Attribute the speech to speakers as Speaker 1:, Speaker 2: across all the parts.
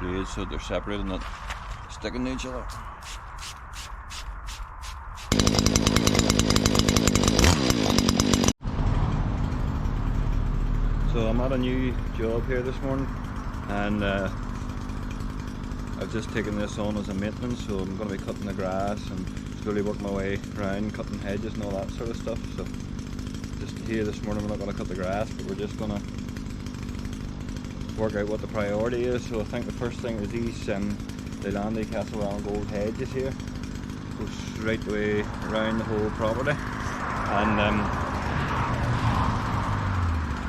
Speaker 1: blades so they're separated and not sticking to each other. So I'm at a new job here this morning, and I've just taken this on as a maintenance, so I'm going to be cutting the grass and slowly work my way around cutting hedges and all that sort of stuff. So just here this morning we're not going to cut the grass, but we're just going to work out what the priority is. So I think the first thing is these leylandii Castlewellan Gold hedges here. Go straight the way around the whole property, and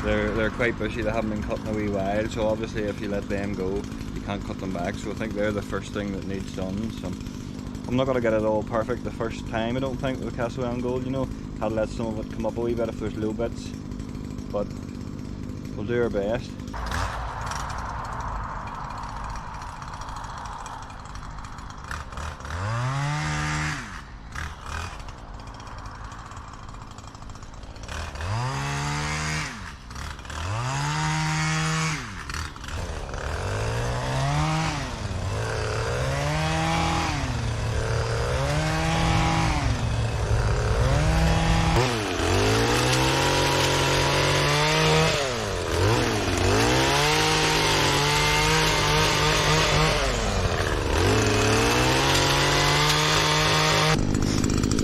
Speaker 1: they're quite bushy. They haven't been cut in a wee while, so obviously if you let them go you can't cut them back. So I think they're the first thing that needs done. So I'm not going to get it all perfect the first time, I don't think, with the Castlewellan Gold, you know. Had to let some of it come up a wee bit if there's low bits, but we'll do our best.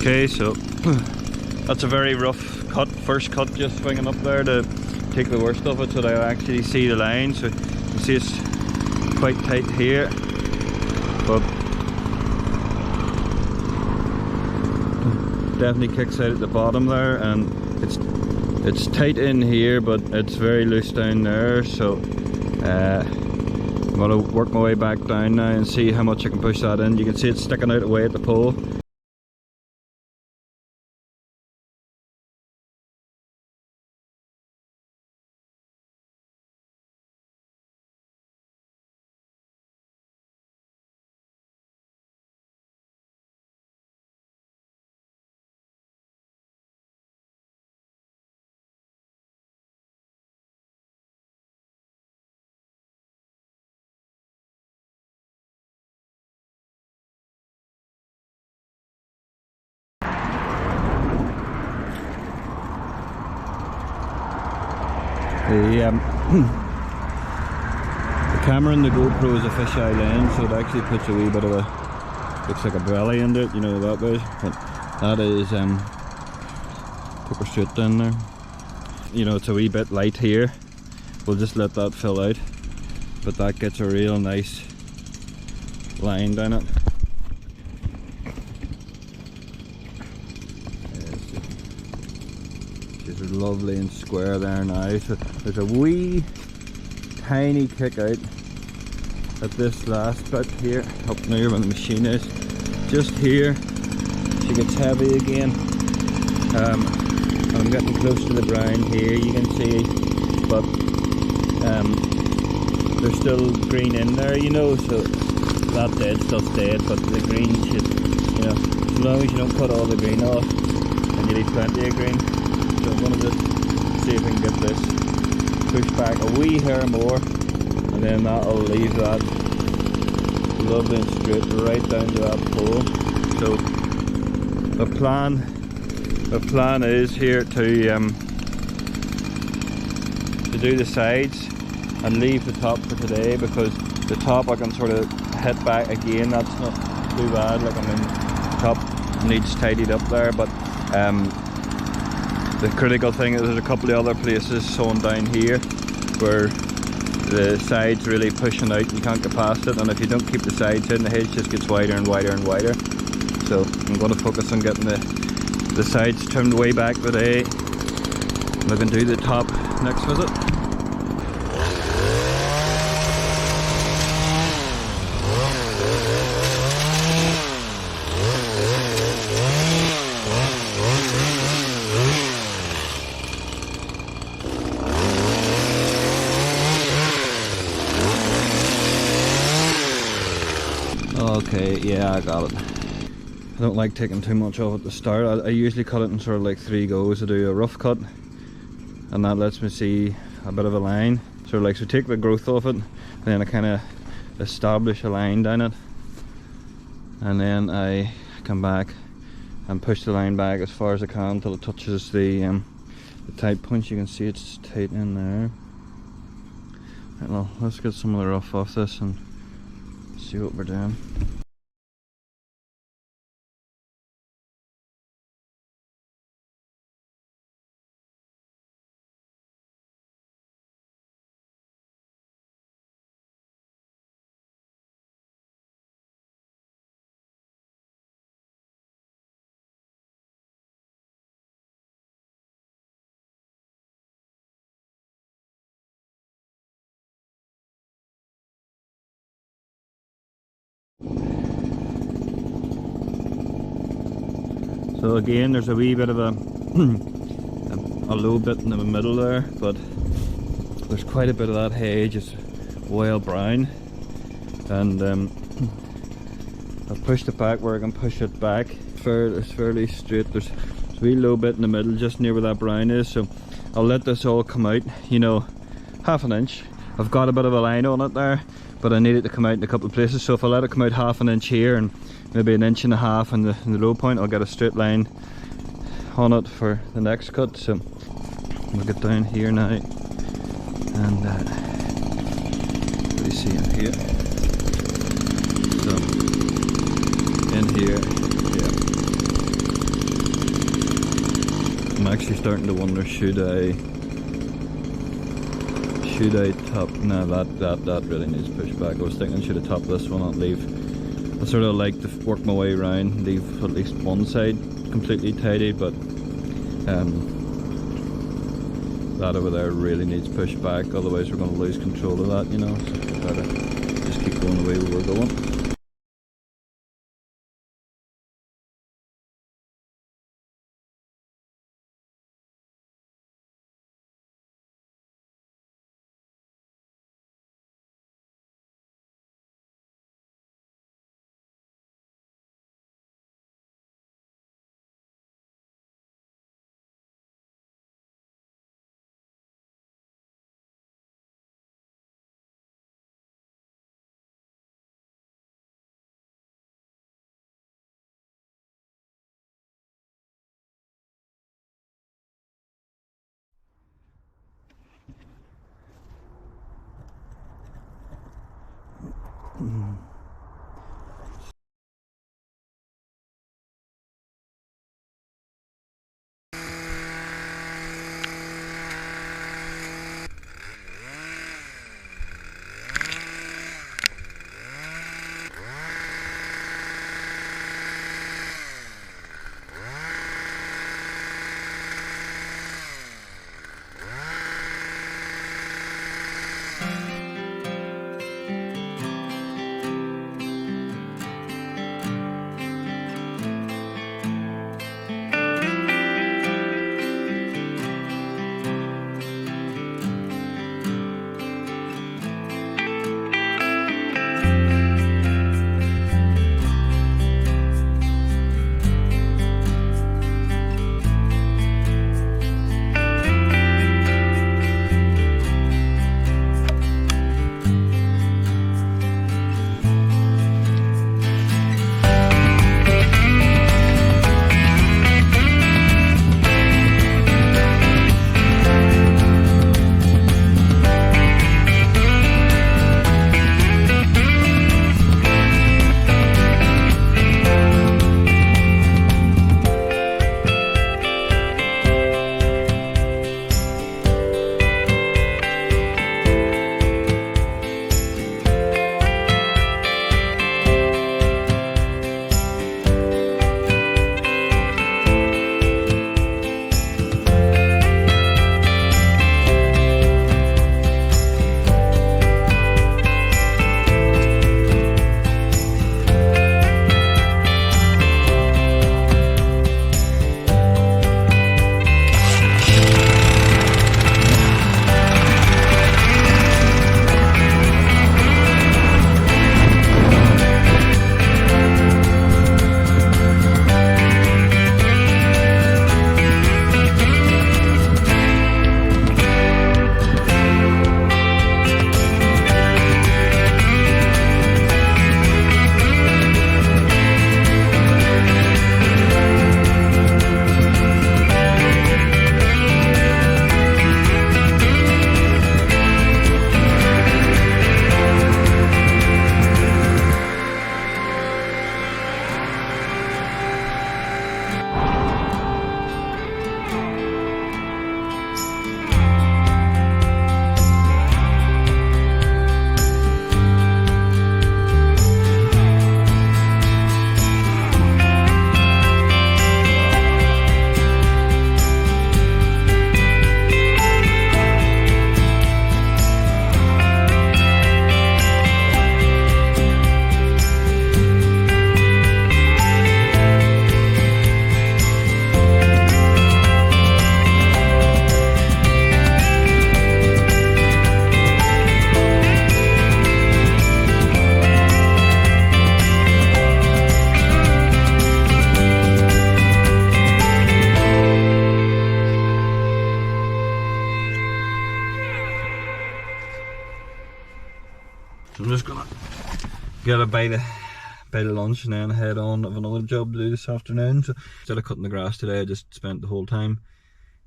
Speaker 1: Okay, so that's a very rough cut, first cut, just swinging up there to take the worst of it so that I actually see the line. So you can see it's quite tight here, but definitely kicks out at the bottom there, and it's tight in here but it's very loose down there. So I'm going to work my way back down now and see how much I can push that in. You can see it's sticking out away at the pole. The camera in the GoPro is a fisheye lens, so it actually puts a wee bit of a, looks like a belly into it, you know, that way. But that is poker straight down there. You know, it's a wee bit light here. We'll just let that fill out, but that gets a real nice line down it. It's lovely and square there now. So there's a wee tiny kick out at this last bit here, up near where the machine is. Just here, she gets heavy again. I'm getting close to the brown here, you can see, but there's still green in there, you know, so that dead stuff's dead, but the green should, you know, as long as you don't cut all the green off, and you leave plenty of green. So I'm going to just see if we can get this pushed back a wee hair more, and then that'll leave that lovely and straight right down to that pole. So the plan is here to do the sides and leave the top for today, because the top I can sort of hit back again. That's not too bad. Like, I mean, the top needs tidied up there, but the critical thing is there's a couple of other places sewn down here where the sides really pushing out, you can't get past it, and if you don't keep the sides in, the hedge just gets wider and wider and wider. So I'm going to focus on getting the sides trimmed way back today. We can do the top next visit. Okay, yeah, I got it. I don't like taking too much off at the start. I usually cut it in sort of like 3 goes. I do a rough cut, and that lets me see a bit of a line. So like, so take the growth off it, and then I kind of establish a line down it, and then I come back and push the line back as far as I can until it touches the tight points. You can see it's tight in there. Right, well, let's get some of the rough off this and see what we're doing. So again, there's a wee bit of a low bit in the middle there, but there's quite a bit of that hedge is well brown, and I've pushed it back where I can push it back. It's fairly straight. There's a wee low bit in the middle just near where that brown is, so I'll let this all come out, you know, half an inch. I've got a bit of a line on it there, but I need it to come out in a couple of places, so if I let it come out half an inch here and maybe an inch and a half in the low point, I'll get a straight line on it for the next cut. So we'll get down here now, and what do you see in here? So in here, yeah, I'm actually starting to wonder, should I top? No, that really needs pushed back. I was thinking, should I top this one and leave? I sort of like to work my way around, leave at least one side completely tidy, but that over there really needs pushed back, otherwise we're going to lose control of that, you know, so we better just keep going the way we were going.
Speaker 2: get a bite of lunch and then head on. Of another job to do this afternoon. So instead of cutting the grass today, I just spent the whole time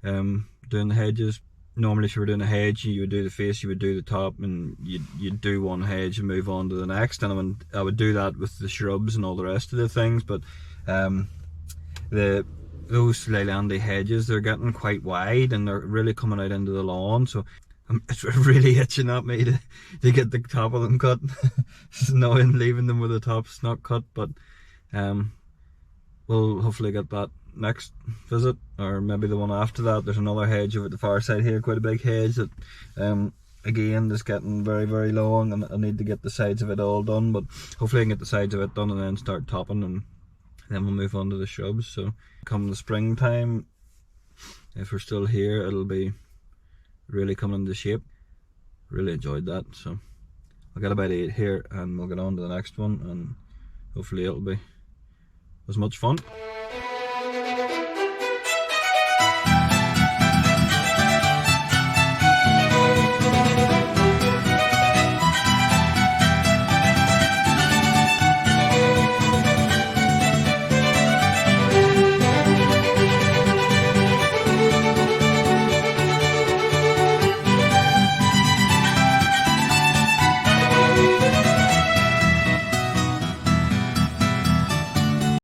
Speaker 2: doing the hedges. Normally if you were doing a hedge, you would do the face, you would do the top, and you'd do one hedge and move on to the next. And I would do that with the shrubs and all the rest of the things. But those leylandii hedges, they're getting quite wide and they're really coming out into the lawn. So it's really itching at me to get the top of them cut. It's annoying leaving them with the tops not cut, but we'll hopefully get that next visit, or maybe the one after that. There's another hedge over at the far side here, quite a big hedge that again is getting very, very long, and I need to get the sides of it all done, but hopefully I can get the sides of it done and then start topping, and then we'll move on to the shrubs. So come the springtime, if we're still here, it'll be really coming into shape. Really enjoyed that. So I'll get about 8 here and we'll get on to the next one, and hopefully it'll be as much fun.